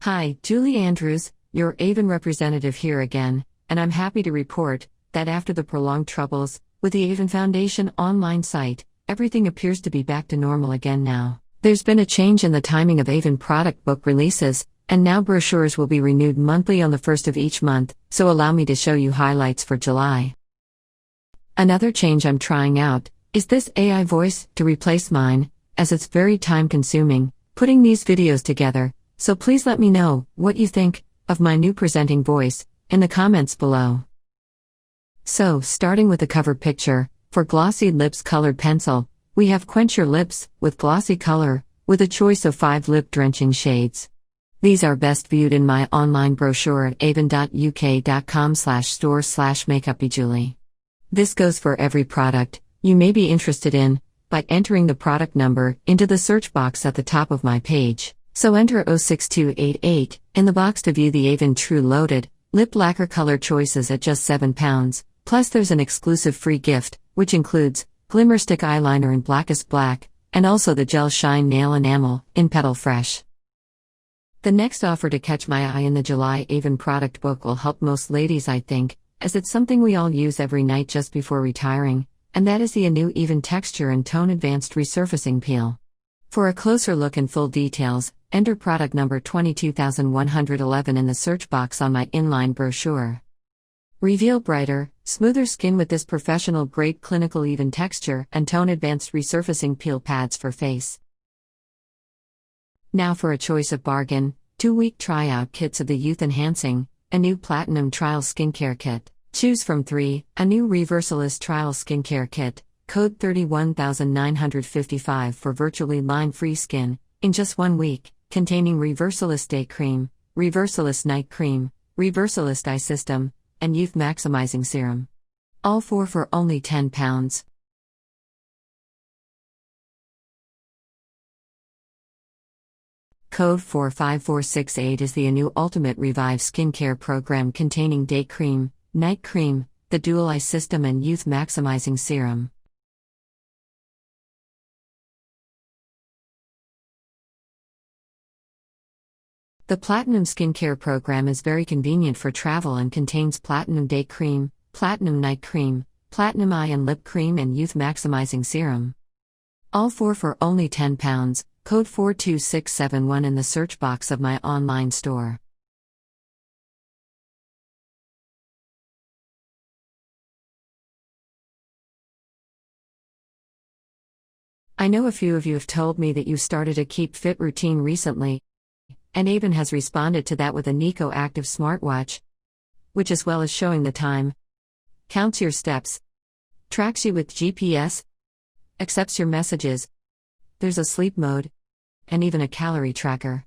Hi, Julie Andrews, your Avon representative here again, and I'm happy to report that after the prolonged troubles with the Avon Foundation online site, everything appears to be back to normal again now. There's been a change in the timing of Avon product book releases, and now brochures will be renewed monthly on the first of each month, so allow me to show you highlights for July. Another change I'm trying out is this AI voice to replace mine, as it's very time-consuming putting these videos together. So please let me know what you think of my new presenting voice in the comments below. So, starting with the cover picture, for Glossy Lips Colored Pencil, we have Quench Your Lips with Glossy Color, with a choice of 5 lip-drenching shades. These are best viewed in my online brochure at avon.uk.com/store/makeupbyjulie. This goes for every product you may be interested in, by entering the product number into the search box at the top of my page. So enter 06288 in the box to view the Avon True Loaded Lip Lacquer color choices at just £7, plus there's an exclusive free gift, which includes Glimmerstick Eyeliner in Blackest Black, and also the Gel Shine Nail Enamel in Petal Fresh. The next offer to catch my eye in the July Avon product book will help most ladies, I think, as it's something we all use every night just before retiring, and that is the new Avon Texture and Tone Advanced Resurfacing Peel. For a closer look and full details, enter product number 22111 in the search box on my inline brochure. Reveal brighter, smoother skin with this professional-grade clinical Avon Texture and Tone Advanced Resurfacing Peel pads for face. Now for a choice of bargain, 2-week tryout kits of the Youth Enhancing, a new Platinum Trial Skincare Kit. Choose from 3, a new Reversalist Trial Skincare Kit, code 31955 for virtually line-free skin, in just 1 week, containing Reversalist Day Cream, Reversalist Night Cream, Reversalist Eye System, and Youth Maximizing Serum. All 4 for only £10. Code 45468 is the new Ultimate Revive Skincare Program containing Day Cream, Night Cream, the Dual Eye System and Youth Maximizing Serum. The Platinum Skincare Program is very convenient for travel and contains Platinum Day Cream, Platinum Night Cream, Platinum Eye and Lip Cream and Youth Maximizing Serum. All 4 for only £10, code 42671 in the search box of my online store. I know a few of you have told me that you started a Keep Fit routine recently, and Avon has responded to that with a Nico Active smartwatch, which, as well as showing the time, counts your steps, tracks you with GPS, accepts your messages, there's a sleep mode, and even a calorie tracker.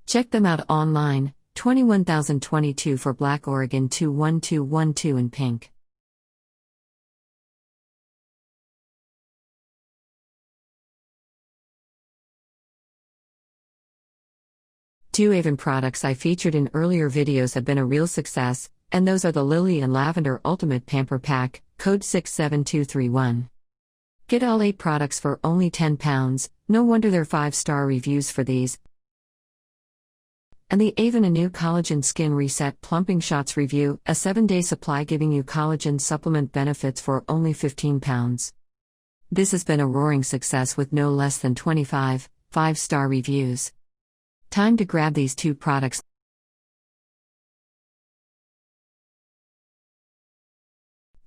Check them out online, 21022 for black, Oregon 21212 in pink. Two Avon products I featured in earlier videos have been a real success, and those are the Lily and Lavender Ultimate Pamper Pack, code 67231. Get all 8 products for only £10, no wonder they're 5-star reviews for these. And the Avon A New Collagen Skin Reset Plumping Shots Review, a 7-day supply giving you collagen supplement benefits for only £15. This has been a roaring success with no less than 25 5-star reviews. Time to grab these 2 products.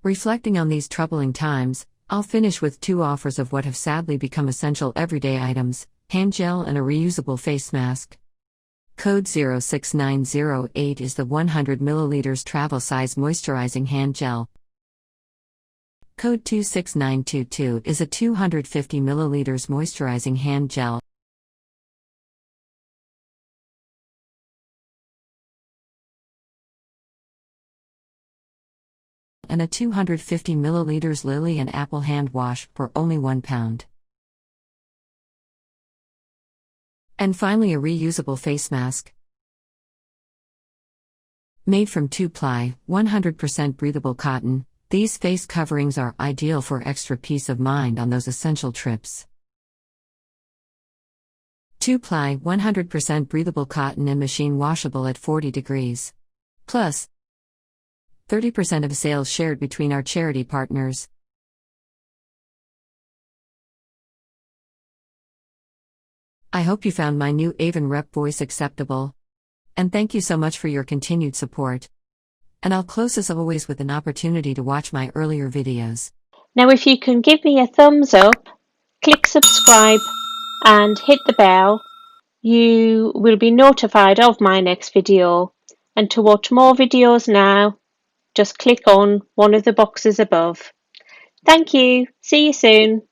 Reflecting on these troubling times, I'll finish with 2 offers of what have sadly become essential everyday items: hand gel and a reusable face mask. Code 06908 is the 100 ml travel size moisturizing hand gel. Code 26922 is a 250 ml moisturizing hand gel. And a 250 ml Lily and Apple hand wash for only £1. And finally, a reusable face mask. Made from 2-ply, 100% breathable cotton, these face coverings are ideal for extra peace of mind on those essential trips. 2-ply 100% breathable cotton and machine washable at 40 degrees. Plus 30% of sales shared between our charity partners. I hope you found my new Avon rep voice acceptable. And thank you so much for your continued support. And I'll close as always with an opportunity to watch my earlier videos. Now if you can give me a thumbs up, click subscribe and hit the bell, you will be notified of my next video. And to watch more videos now, just click on one of the boxes above. Thank you. See you soon.